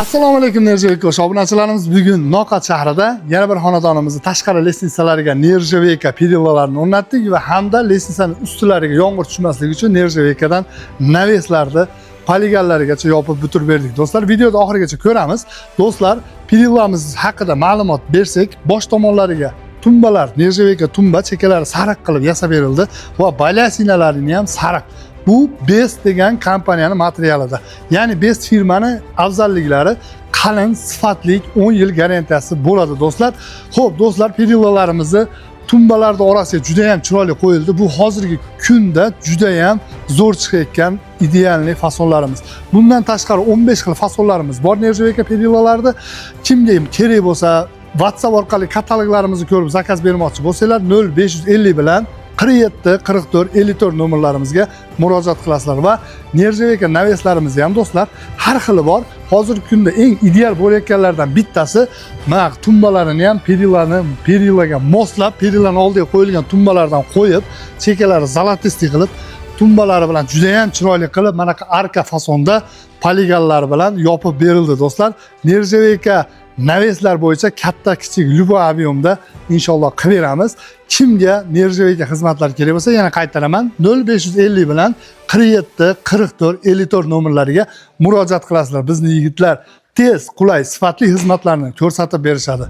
Assalomu alaykum Nerjaveka obunachilarimiz. Bugun Noqat shahrida yana bir xonadonimizni tashqari lestnitsalariga Nerjaveka pedalalarini o'rnatdik va hamda lestnitsaning ustilariga yomg'ir tushmasligi uchun Nerjavekadan naveslarni poligonlarigacha yopib bitirib berdik. Do'stlar, videoda oxirigacha ko'ramiz. Do'stlar, pedallarimiz haqida ma'lumot bersak, bosh tomonlariga tumbalar, Nerjaveka tumba chekalari sariq qilib yasab berildi va balyasinalarini ham sariq. Bu Best degan kompaniyaning materialida. Ya'ni Best firmani afzalliklari qalin, sifatli 10 yil garantiyasi bo'ladi do'stlar. Xo'p, do'stlar, pedalarimizni tumbalarda orasiga juda ham chiroyli qo'yildi. Bu hozirgi kunda juda ham zo'r chiqayotgan idealniy fasonlarimiz. Bundan tashqari 15 xil fasonlarimiz bor Nerjaveka pedalarida. Kimga kerak bo'lsa, WhatsApp orqali kataloglarimizni ko'rib zakaz bermoqchi bo'lsanglar 0550 bilan 47 44 54 nomerlarimizga murojaat qilasizlar va Nerjaveka naveslarimizni ham do'stlar har xili bor. Hozirgi kunda eng ideal bo'layotganlardan bittasi mana tumbalarini ham perilaga moslab, perilarning oldiga qo'yilgan tumbalardan qo'yib, chekalari zolotistый qilib, tumbalari bilan juda ham chiroyli qilib, mana arka fasonda poligonlar bilan yopib berildi do'stlar. Nerjaveka naveslar bo'yicha katta kichik любой объемda inshaalloh qilib beramiz. Kimga Nerjaveka xizmatlari kerak bo'lsa, yana qaytaraman, 0550 bilan 47 44 54 nomerlariga murojaat qilasizlar. Bizning yigitlar tez, qulay, sifatli xizmatlarni ko'rsatib berishadi.